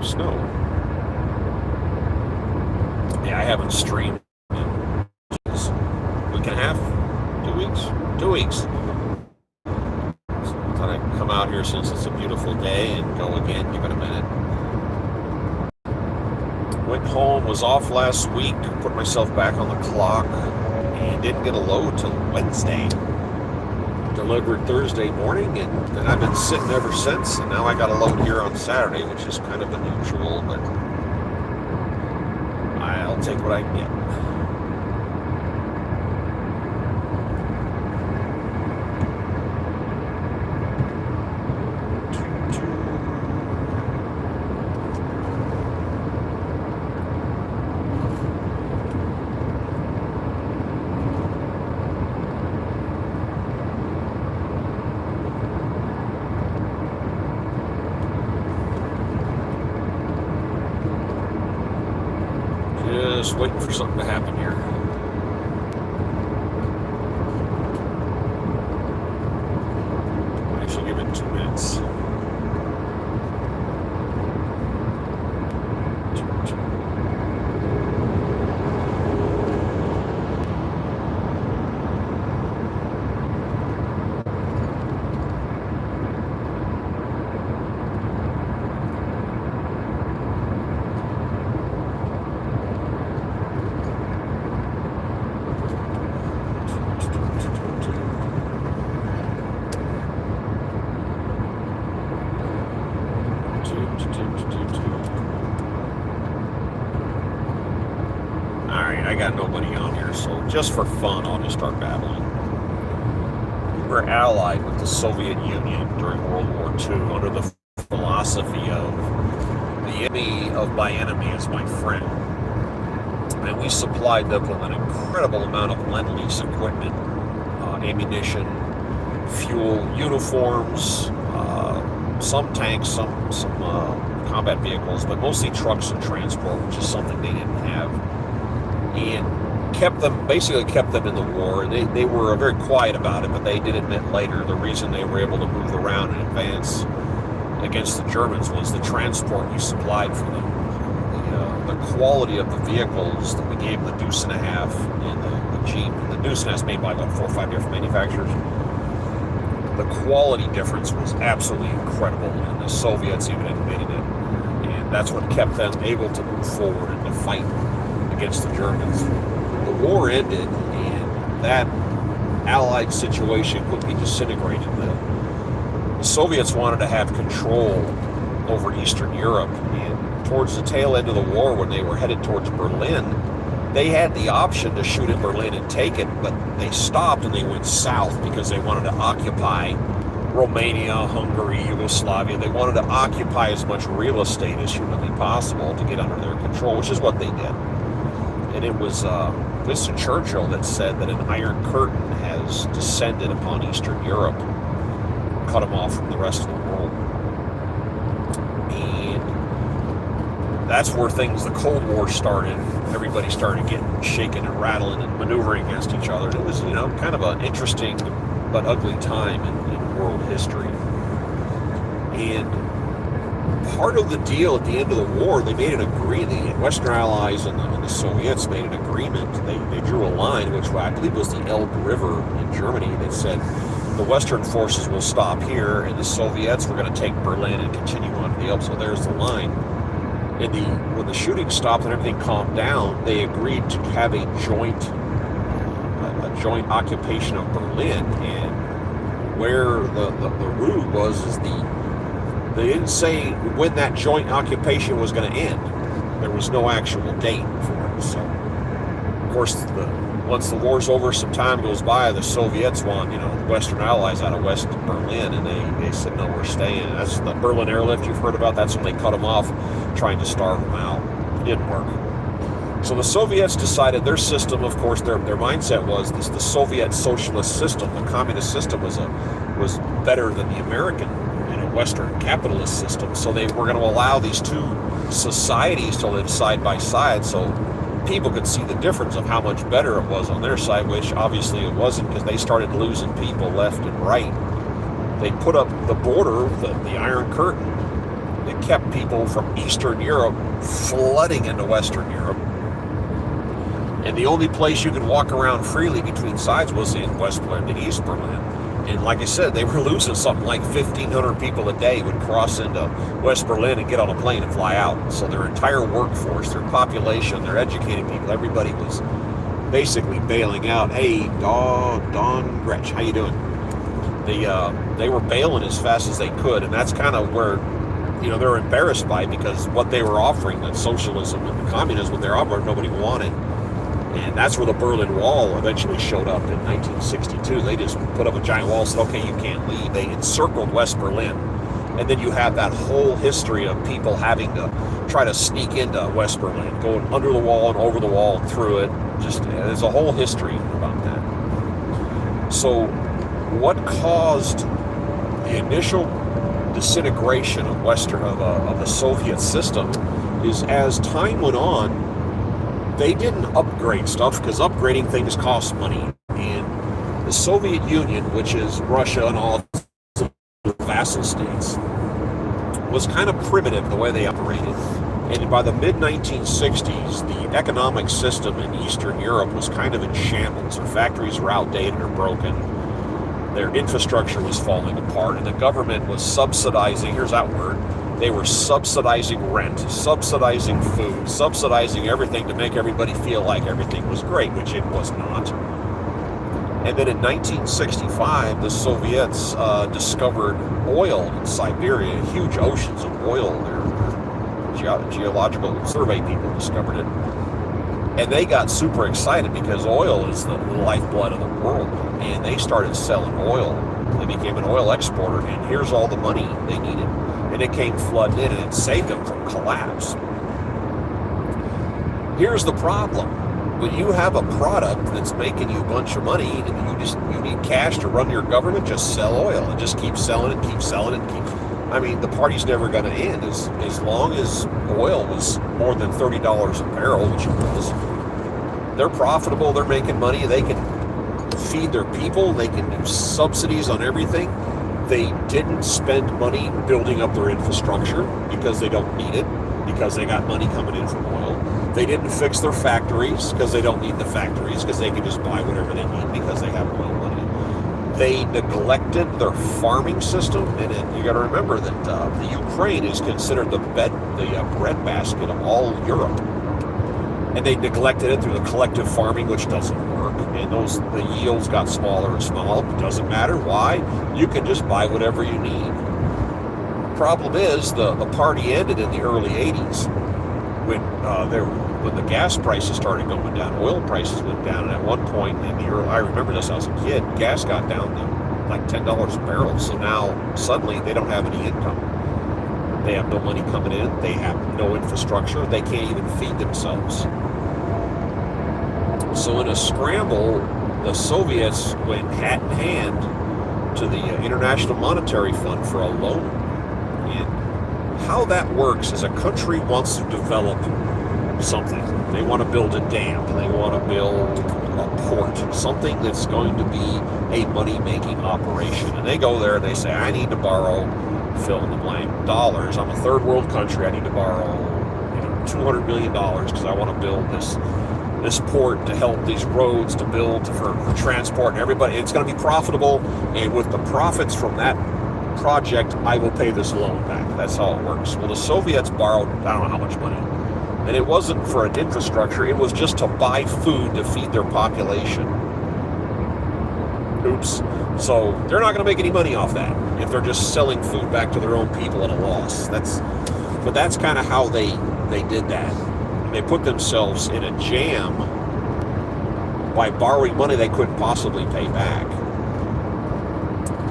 snow. Yeah, I haven't streamed in a week and a half, 2 weeks, 2 weeks. So I thought I'd come out here since it's a beautiful day and go again. Give it a minute. Went home, was off last week, put myself back on the clock, and didn't get a load till Wednesday. Delivered Thursday morning, and I've been sitting ever since, and now I got a load here on Saturday, which is kind of unusual, but I'll take what I can get. Just waiting for something to happen here. I should give it 2 minutes. Alright, I got nobody on here, so just for fun, I'll just start babbling. We were allied with the Soviet Union during World War II under the philosophy of the enemy of my enemy is my friend. And we supplied them with an incredible amount of Lend-Lease equipment, ammunition, fuel, uniforms, some tanks, some combat vehicles, but mostly trucks and transport, which is something they didn't have. And basically kept them in the war. And they were very quiet about it, but they did admit later the reason they were able to move around and advance against the Germans was the transport we supplied for them. The quality of the vehicles that we gave, the Deuce and a Half and the Jeep. The Deuce and a Half is made by about 4 or 5 different manufacturers. The quality difference was absolutely incredible, and the Soviets even admitted it. And that's what kept them able to move forward and to fight against the Germans. The war ended, and that Allied situation quickly disintegrated. The Soviets wanted to have control over Eastern Europe, and towards the tail end of the war, when they were headed towards Berlin, they had the option to shoot at Berlin and take it, but they stopped and they went south because they wanted to occupy Romania, Hungary, Yugoslavia. They wanted to occupy as much real estate as humanly possible to get under their control, which is what they did. And it was Winston Churchill that said that an iron curtain has descended upon Eastern Europe, cut them off from the rest of the world. And that's where the Cold War started. Everybody started getting shaken and rattling and maneuvering against each other. It was, kind of an interesting but ugly time in world history. And part of the deal at the end of the war, they made an agreement. The Western Allies and the Soviets made an agreement. They drew a line, which I believe was the Elbe River in Germany, that said the Western forces will stop here, and the Soviets were going to take Berlin and continue on to the Elbe. So there's the line. And when the shooting stopped and everything calmed down, they agreed to have a joint occupation of Berlin. And where the ruse was is they didn't say when that joint occupation was going to end. There was no actual date for it. So, of course, once the war's over, some time goes by, the Soviets want, the Western Allies out of West Berlin, and they said, no, we're staying. And that's the Berlin airlift you've heard about. That's when they cut them off, trying to starve them out. It didn't work. So the Soviets decided their system, of course, their mindset was the Soviet socialist system. The communist system was better than the American, Western capitalist system. So they were going to allow these two societies to live side by side, so people could see the difference of how much better it was on their side, which obviously it wasn't, because they started losing people left and right. They put up the border, the Iron Curtain, it kept people from Eastern Europe flooding into Western Europe. And the only place you could walk around freely between sides was in West Berlin and East Berlin. And like I said, they were losing something like 1,500 people a day would cross into West Berlin and get on a plane and fly out. So their entire workforce, their population, their educated people, everybody was basically bailing out. Hey, Don Gretsch, how you doing? They were bailing as fast as they could, and that's kind of where, they're embarrassed by, because what they were offering, that socialism and the communism, what they're offering, nobody wanted. And that's where the Berlin Wall eventually showed up in 1962. They just put up a giant wall and said, okay, you can't leave. They encircled West Berlin. And then you have that whole history of people having to try to sneak into West Berlin, going under the wall and over the wall and through it. There's a whole history about that. So what caused the initial disintegration of of the Soviet system is, as time went on, they didn't upgrade stuff, because upgrading things costs money. And the Soviet Union, which is Russia and all the vassal states, was kind of primitive the way they operated. And by the mid-1960s, the economic system in Eastern Europe was kind of in shambles. Their factories were outdated or broken. Their infrastructure was falling apart, and the government was subsidizing, here's that word, they were subsidizing rent, subsidizing food, subsidizing everything to make everybody feel like everything was great, which it was not. And then in 1965, the Soviets discovered oil in Siberia, huge oceans of oil. Their geological survey people discovered it. And they got super excited, because oil is the lifeblood of the world. And they started selling oil. They became an oil exporter, and here's all the money they needed. And it came flooding in, and it saved them from collapse. Here's the problem. When you have a product that's making you a bunch of money, and you need cash to run your government, just sell oil and just keep selling it, keep selling it, the party's never going to end as long as oil was more than $30 a barrel, which it was. They're profitable, they're making money, they can feed their people, they can do subsidies on everything. They didn't spend money building up their infrastructure because they don't need it, because they got money coming in from oil. They didn't fix their factories because they don't need the factories, because they can just buy whatever they need because they have oil money. They neglected their farming system, and you got to remember that the Ukraine is considered the breadbasket of all Europe. And they neglected it through the collective farming, which doesn't work. And the yields got smaller and smaller. It doesn't matter. Why? You can just buy whatever you need. Problem is, the party ended in the early 80s when the gas prices started going down. Oil prices went down, and at one point in the early, I remember this, I was a kid, gas got down to like $10 a barrel. So now suddenly they don't have any income. They have no money coming in. They have no infrastructure. They can't even feed themselves. So in a scramble, the Soviets went hat in hand to the International Monetary Fund for a loan. And how that works is, a country wants to develop something. They want to build a dam. They want to build a port, something that's going to be a money-making operation. And they go there and they say, I need to borrow, fill in the blank, dollars. I'm a third world country. I need to borrow $200 million because I want to build this port to help these roads, to build for transport and everybody. It's going to be profitable, and with the profits from that project, I will pay this loan back. That's how it works. Well, the Soviets borrowed, I don't know how much money, and it wasn't for an infrastructure. It was just to buy food to feed their population. Oops. So they're not going to make any money off that if they're just selling food back to their own people at a loss. But that's kind of how they did that. They put themselves in a jam by borrowing money they couldn't possibly pay back.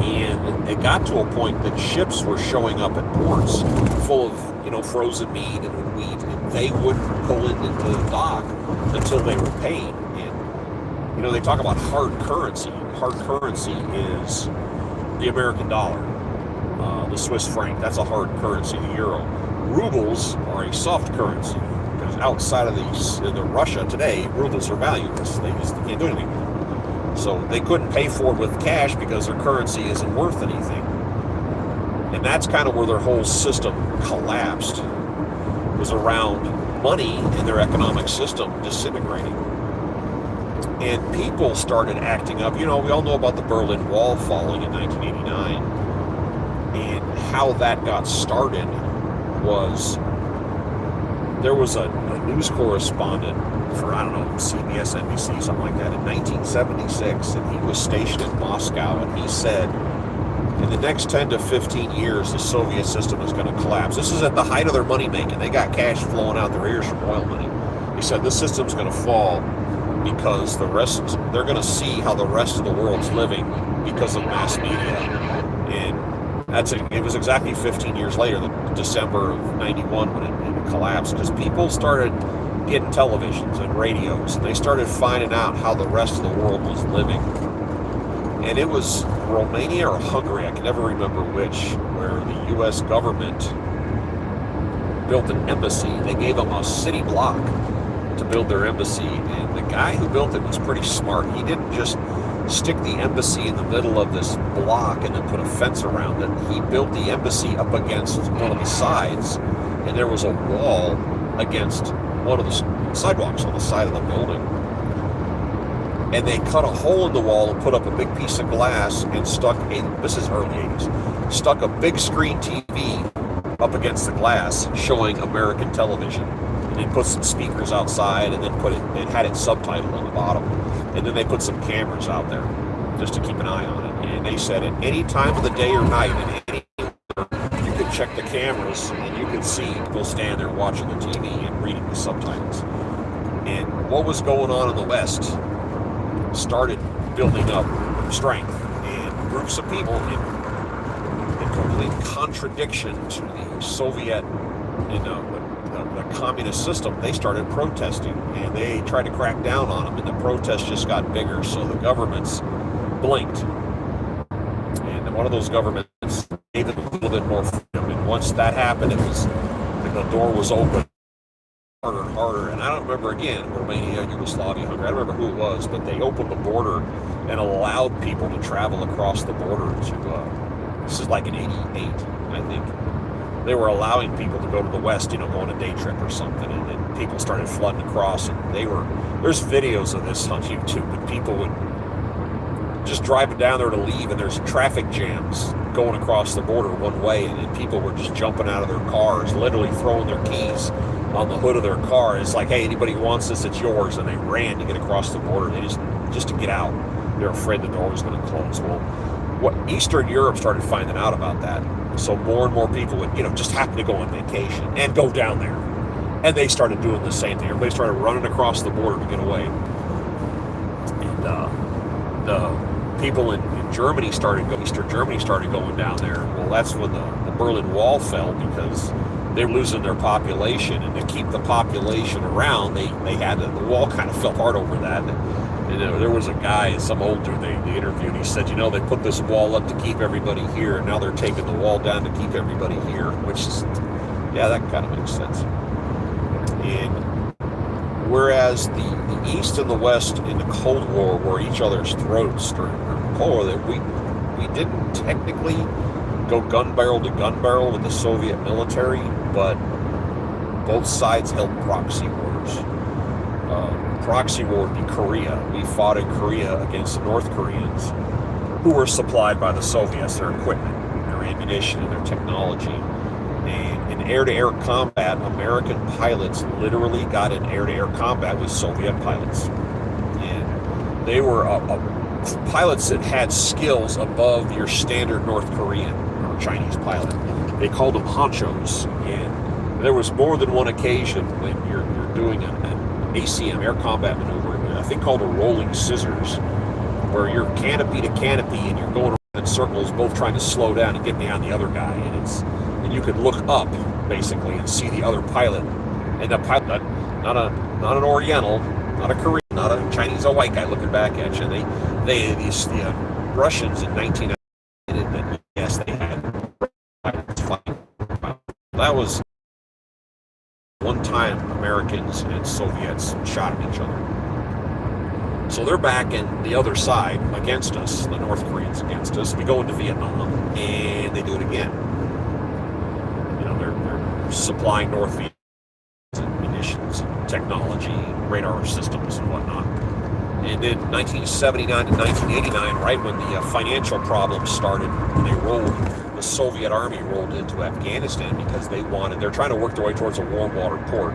And it got to a point that ships were showing up at ports full of frozen meat and wheat, and they wouldn't pull it into the dock until they were paid. And they talk about hard currency. Hard currency is the American dollar, the Swiss franc. That's a hard currency. The euro. Rubles are a soft currency. Outside of the Russia today, rubles are valueless. They can't do anything with them. So they couldn't pay for it with cash because their currency isn't worth anything. And that's kind of where their whole system collapsed, was around money and their economic system disintegrating. And people started acting up. We all know about the Berlin Wall falling in 1989. And how that got started was there was a news correspondent for, I don't know, CBS, NBC, something like that, in 1976. And he was stationed in Moscow. And he said, in the next 10 to 15 years, the Soviet system is going to collapse. This is at the height of their money making. They got cash flowing out their ears from oil money. He said, this system's going to fall because they're going to see how the rest of the world's living because of mass media. And it was exactly 15 years later, December of 91, when it collapsed, because people started getting televisions and radios, and they started finding out how the rest of the world was living. And it was Romania or Hungary, I can never remember which, where the U.S. government built an embassy. They gave them a city block to build their embassy, and the guy who built it was pretty smart. He didn't just stick the embassy in the middle of this block and then put a fence around it. He built the embassy up against one of the sides, and there was a wall against one of the sidewalks on the side of the building. And they cut a hole in the wall and put up a big piece of glass and this is early 80s, stuck a big screen TV up against the glass showing American television. And they put some speakers outside and then it had it subtitled on the bottom. And then they put some cameras out there just to keep an eye on it. And they said at any time of the day or night, at any you could check the cameras and you could see people stand there watching the TV and reading the subtitles. And what was going on in the West started building up strength, and groups of people in complete contradiction to the Soviet, the communist system, they started protesting, and they tried to crack down on them, and the protests just got bigger, so the governments blinked. And one of those governments gave them a little bit more freedom, and once that happened, it was like the door was open harder and harder. And I don't remember, again, Romania, Yugoslavia, Hungary, I don't remember who it was, but they opened the border and allowed people to travel across the border to, this is like in 88, I think. They were allowing people to go to the West, go on a day trip or something, and then people started flooding across, and there's videos of this on YouTube, but people would just driving down there to leave, and there's traffic jams going across the border one way, and people were just jumping out of their cars, literally throwing their keys on the hood of their car. It's like, hey, anybody who wants this, it's yours. And they ran to get across the border. They just to get out. They're afraid the door was going to close. Well, what Eastern Europe started finding out about that. So more and more people would, just happen to go on vacation and go down there. And they started doing the same thing. Everybody started running across the border to get away. And the people in Germany Eastern Germany started going down there. Well, that's when the Berlin Wall fell, because they're losing their population, and to keep the population around, they had the wall kind of fell apart over that. And there was a guy, some old dude they interviewed. He said, they put this wall up to keep everybody here, and now they're taking the wall down to keep everybody here, which is, yeah, that kind of makes sense. And whereas the East and the West in the Cold War were each other's throats during the Cold War, we didn't technically go gun barrel to gun barrel with the Soviet military, but both sides held proxy wars. Proxy war would be Korea. We fought in Korea against the North Koreans, who were supplied by the Soviets, their equipment, their ammunition, and their technology. And in air-to-air combat, American pilots literally got in air-to-air combat with Soviet pilots. And they were pilots that had skills above your standard North Korean or Chinese pilot. They called them honchos. And there was more than one occasion when you're doing an ACM, air combat maneuver, I think called a rolling scissors, where you're canopy to canopy and you're going around in circles, both trying to slow down and get behind the other guy. And you could look up basically and see the other pilot. And the pilot, not an Oriental, not a Korean, not a Chinese, a white guy looking back at you. The Russians in 1990 admitted that yes, they had pilots fighting. That was one time Americans and Soviets shot at each other. So they're backing the other side against us, the North Koreans against us. We go into Vietnam, and they do it again. supplying North Vietnam munitions, technology, radar systems, and whatnot. And in 1979 to 1989, right when the financial problems started, the Soviet army rolled into Afghanistan because they're trying to work their way towards a warm water port.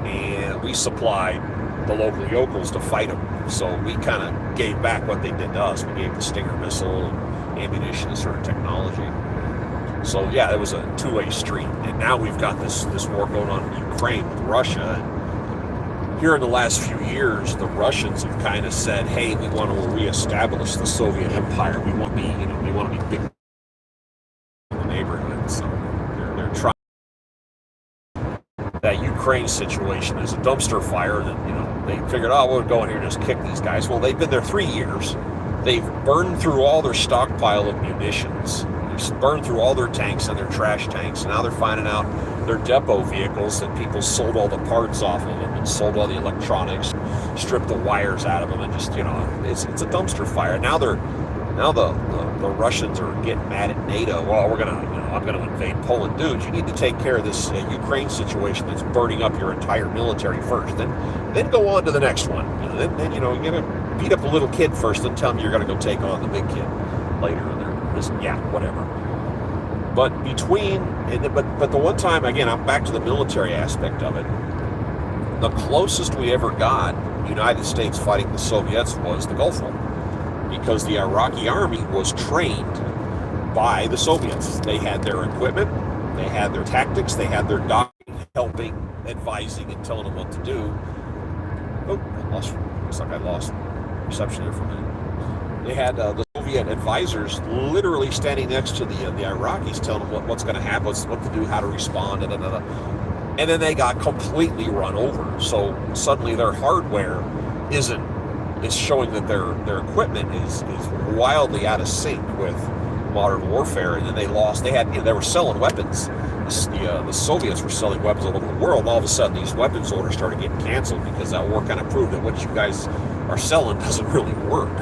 And we supplied the local yokels to fight them. So we kind of gave back what they did to us. We gave the Stinger missile and ammunition and sort of technology. So yeah, it was a two-way street. And now we've got this war going on in Ukraine with Russia. And here in the last few years, the Russians have kind of said, hey, we want to reestablish the Soviet Empire. We want to be big in the neighborhood. So they're trying. That Ukraine situation is a dumpster fire that, they figured, we'll go in here and just kick these guys. Well, they've been there 3 years. They've burned through all their stockpile of munitions. They've burned through all their tanks and their trash tanks. And now they're finding out their depot vehicles that people sold all the parts off of them and sold all the electronics, stripped the wires out of them, and just, it's a dumpster fire. Now the Russians are getting mad at NATO. Well, I'm going to invade Poland. Dude, you need to take care of this Ukraine situation that's burning up your entire military first. Then go on to the next one. Then you're going to beat up a little kid first, then tell them you're going to go take on the big kid later. Whatever. But but the one time, again, I'm back to the military aspect of it. The closest we ever got, United States fighting the Soviets, was the Gulf War. Because the Iraqi army was trained by the Soviets. They had their equipment, they had their tactics, they had their doctrine, helping, advising, and telling them what to do. Looks like I lost reception there for a minute. They had the Soviet advisors literally standing next to the Iraqis, telling them what's going to happen, what to do, how to respond, and then they got completely run over. So suddenly their hardware is showing that their equipment is wildly out of sync with modern warfare, and then they were selling weapons. The Soviets were selling weapons all over the world. All of a sudden, these weapons orders started getting canceled because that war kind of proved that what you guys are selling doesn't really work.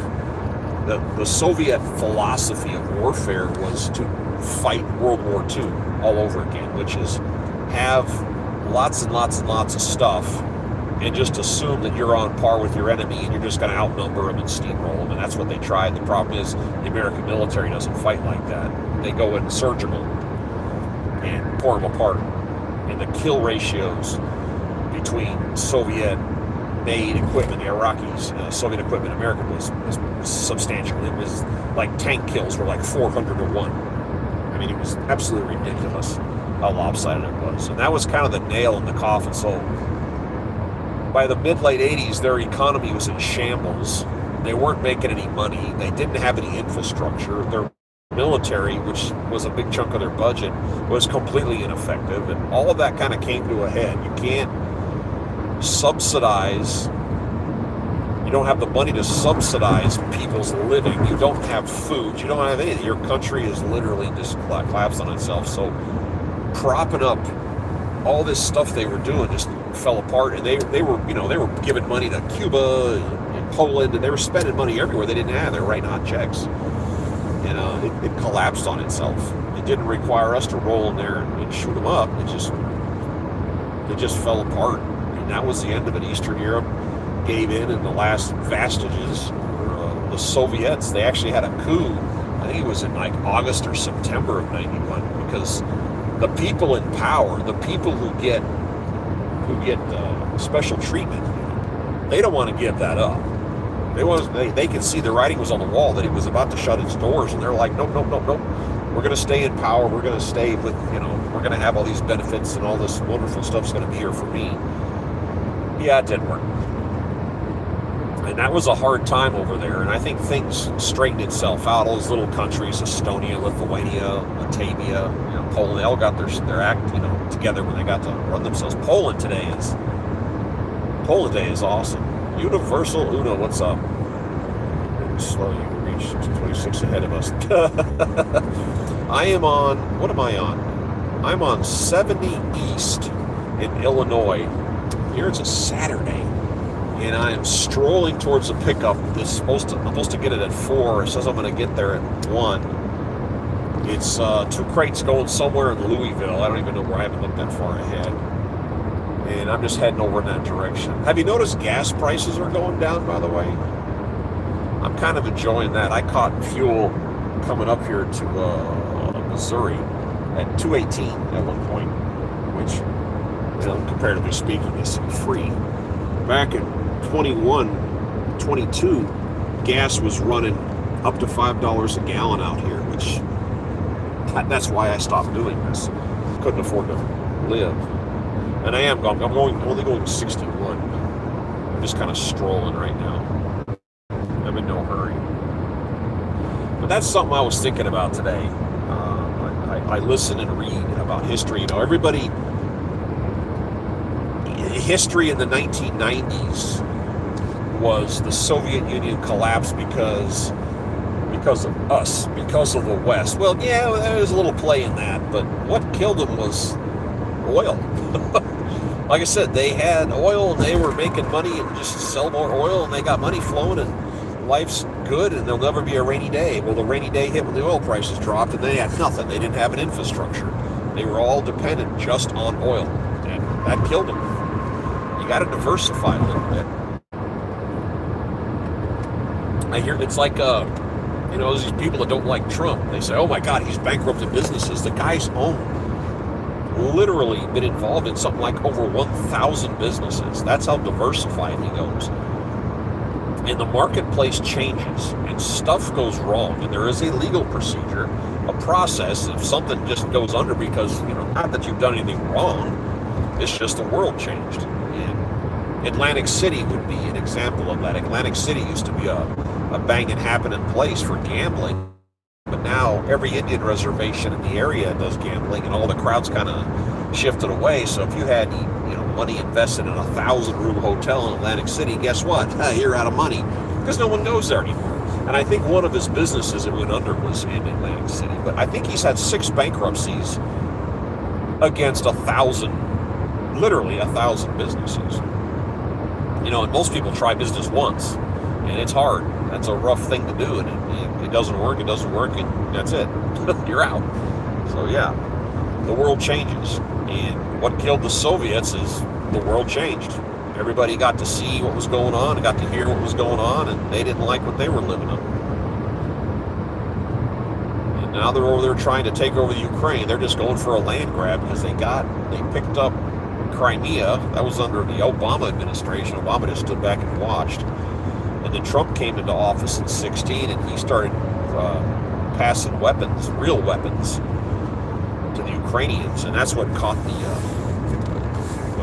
The Soviet philosophy of warfare was to fight World War II all over again, which is have lots and lots and lots of stuff and just assume that you're on par with your enemy and you're just going to outnumber them and steamroll them. And that's what they tried. The problem is the American military doesn't fight like that. They go in surgical and pour them apart. And the kill ratios between Soviet-made equipment, the Iraqis, Soviet equipment, American was substantial. It was like tank kills were like 400 to 1. I mean, it was absolutely ridiculous how lopsided it was. And that was kind of the nail in the coffin. So by the mid-late 80s, their economy was in shambles. They weren't making any money. They didn't have any infrastructure. Their military, which was a big chunk of their budget, was completely ineffective. And all of that kind of came to a head. You can't subsidize. You don't have the money to subsidize people's living. You don't have food. You don't have anything. Your country is literally just collapsed on itself. So propping up all this stuff they were doing just fell apart, and they were giving money to Cuba and Poland, and they were spending money everywhere they didn't have. They were writing out checks, and it collapsed on itself. It didn't require us to roll in there and shoot them up. It just fell apart, and that was the end of it. Eastern Europe gave in, and the last vestiges were the Soviets. They actually had a coup. I think it was in like August or September of '91, because the people in power, the people who get special treatment, they don't want to give that up. They could see the writing was on the wall that it was about to shut its doors, and they're like, nope. We're going to stay in power. We're going to stay with, we're going to have all these benefits, and all this wonderful stuff's going to be here for me. Yeah, it didn't work. And that was a hard time over there, and I think things straightened itself out. All those little countries, Estonia, Lithuania, Latvia, Poland, they all got their act, together when they got to run themselves. Poland today is awesome. Universal Uno, what's up? Slow, you reached 26 ahead of us. I am on, what am I on? I'm on 70 East in Illinois. Here it's a Saturday, and I am strolling towards the pickup. I'm supposed to get it at 4. It says I'm going to get there at 1. It's 2 crates going somewhere in Louisville. I don't even know where. I haven't looked that far ahead. And I'm just heading over in that direction. Have you noticed gas prices are going down, by the way? I'm kind of enjoying that. I caught fuel coming up here to Missouri at $2.18 at one point, which, comparatively speaking, is free. Back in 22, gas was running up to $5 a gallon out here, which that's why I stopped doing this. Couldn't afford to live. And I'm only going 61. I'm just kind of strolling right now. I'm in no hurry. But that's something I was thinking about today. I listen and read about history. History in the 1990s was the Soviet Union collapsed because of us, because of the West. Well, yeah, there's a little play in that, but what killed them was oil. Like I said, they had oil and they were making money and just sell more oil and they got money flowing and life's good and there'll never be a rainy day. Well, the rainy day hit when the oil prices dropped and they had nothing. They didn't have an infrastructure. They were all dependent just on oil, and that killed them. You got to diversify a little bit. I hear it's like there's these people that don't like Trump. They say, oh my God, he's bankrupted businesses. The guy's literally been involved in something like over 1,000 businesses. That's how diversified he goes. And the marketplace changes and stuff goes wrong. And there is a legal procedure, a process. If something just goes under because, not that you've done anything wrong, it's just the world changed. And Atlantic City would be an example of that. Atlantic City used to be a banging happening place for gambling. But now every Indian reservation in the area does gambling, and all the crowds kind of shifted away. So if you had money invested in a 1,000-room hotel in Atlantic City, guess what? You're out of money because no one goes there anymore. And I think one of his businesses that went under was in Atlantic City. But I think he's had 6 bankruptcies against 1,000, literally 1,000 businesses. And most people try business once, and it's hard. That's a rough thing to do, and it doesn't work, and that's it. You're out. So yeah, the world changes. And what killed the Soviets is the world changed. Everybody got to see what was going on, and got to hear what was going on, and they didn't like what they were living under. And now they're over there trying to take over the Ukraine. They're just going for a land grab because they picked up Crimea. That was under the Obama administration. Obama just stood back and watched. And then Trump came into office in 2016, and he started passing weapons, real weapons, to the Ukrainians. And that's what caught the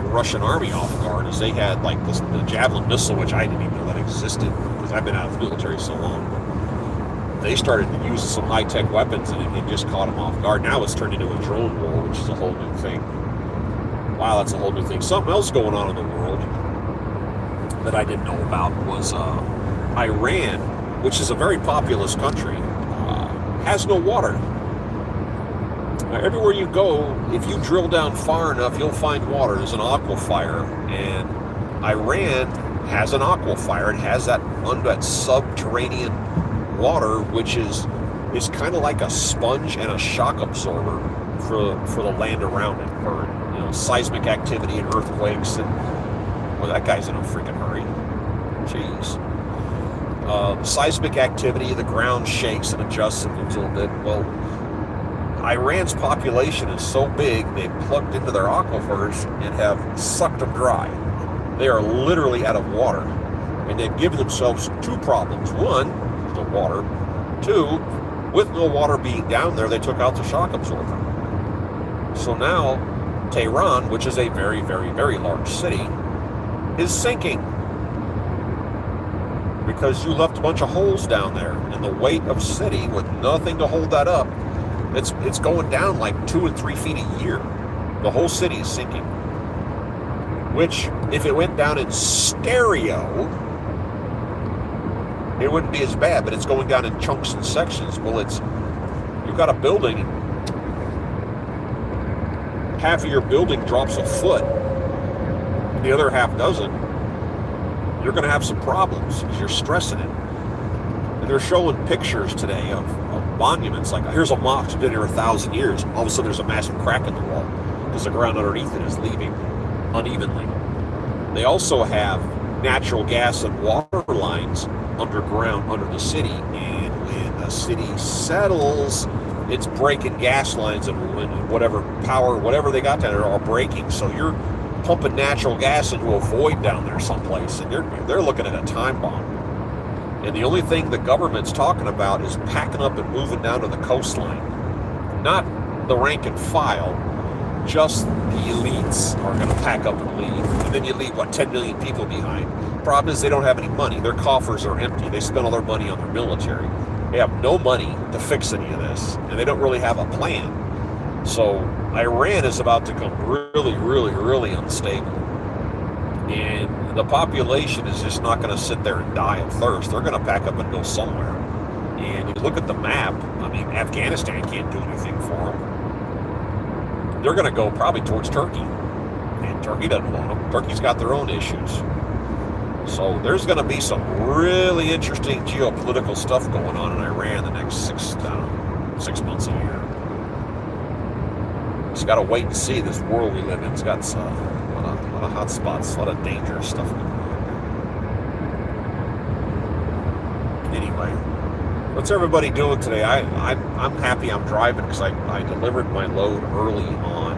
Russian army off guard, is they had like the Javelin missile, which I didn't even know that existed because I've been out of the military so long. They started using some high-tech weapons, and it just caught them off guard. Now it's turned into a drone war, which is a whole new thing. Wow, that's a whole new thing. Something else going on in the world that I didn't know about was Iran, which is a very populous country, has no water. Everywhere you go, if you drill down far enough, you'll find water. There's an aquifer, and Iran has an aquifer. It has that subterranean water, which is kind of like a sponge and a shock absorber for the land around it, for seismic activity and earthquakes. And well, that guy's in a freaking hurry. Jeez. Seismic activity, the ground shakes and adjusts and moves a little bit. Well, Iran's population is so big, they've plugged into their aquifers and have sucked them dry. They are literally out of water. And they've given themselves 2 problems. One, the water. 2, with no water being down there, they took out the shock absorber. So now, Tehran, which is a very, very, very large city, is sinking. Because you left a bunch of holes down there, and the weight of city with nothing to hold that up, it's going down like 2 and 3 feet a year. The whole city is sinking. Which, if it went down in stereo, it wouldn't be as bad, but it's going down in chunks and sections. Well, you've got a building, half of your building drops a foot, the other half doesn't. You're going to have some problems because you're stressing it. And they're showing pictures today of monuments, like here's a mosque that's been here 1,000 years. All of a sudden, there's a massive crack in the wall because the ground underneath it is leaving unevenly. They also have natural gas and water lines underground under the city, and when the city settles, it's breaking gas lines and whatever power, whatever they got down there are breaking. So you're pumping natural gas into a void down there someplace, and they're looking at a time bomb. And the only thing the government's talking about is packing up and moving down to the coastline. Not the rank and file, just the elites are going to pack up and leave. And then you leave, 10 million people behind. Problem is they don't have any money. Their coffers are empty. They spend all their money on their military. They have no money to fix any of this, and they don't really have a plan. So Iran is about to become really, really, really unstable. And the population is just not going to sit there and die of thirst. They're going to pack up and go somewhere. And you look at the map, I mean, Afghanistan can't do anything for them. They're going to go probably towards Turkey. And Turkey doesn't want them. Turkey's got their own issues. So there's going to be some really interesting geopolitical stuff going on in Iran the next 6 months a year. Just got to wait and see this world we live in. It's got a lot of hot spots, a lot of dangerous stuff going on. Anyway, what's everybody doing today? I'm happy I'm driving because I delivered my load early on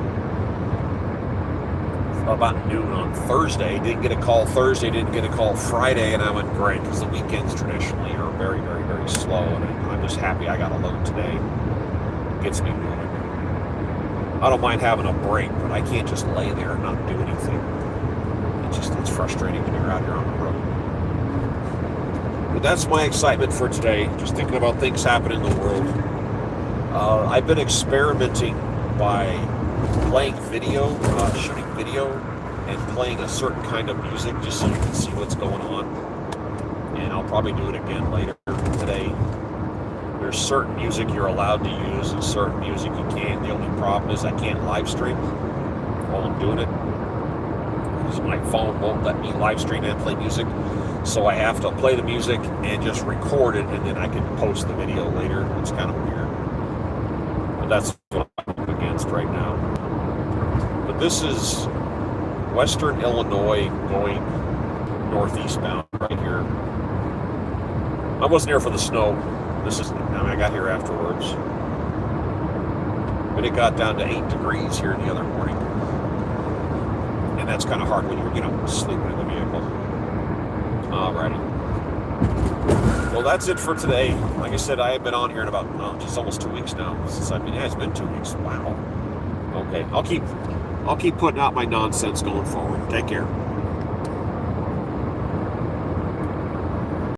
about noon on Thursday. Didn't get a call Thursday, didn't get a call Friday, and I went great because the weekends traditionally are very, very, very slow, and I'm just happy I got a load today. Gets me moving. I don't mind having a break, but I can't just lay there and not do anything. It's frustrating when you're out here on the road. But that's my excitement for today. Just thinking about things happening in the world. I've been experimenting by playing video, shooting video, and playing a certain kind of music just so you can see what's going on. And I'll probably do it again later today. There's certain music you're allowed to use and certain music you can't. The only problem is I can't live stream while I'm doing it because my phone won't let me live stream and play music. So I have to play the music and just record it, and then I can post the video later. It's kind of weird. But that's what I'm up against right now. But this is Western Illinois going northeastbound right here. I wasn't here for the snow. I got here afterwards. But it got down to 8 degrees here the other morning. And that's kind of hard when you're, sleeping in the vehicle. Alrighty. Well, that's it for today. Like I said, I have been on here in about, just almost 2 weeks now. Since it's been 2 weeks. Wow. Okay, I'll keep putting out my nonsense going forward. Take care.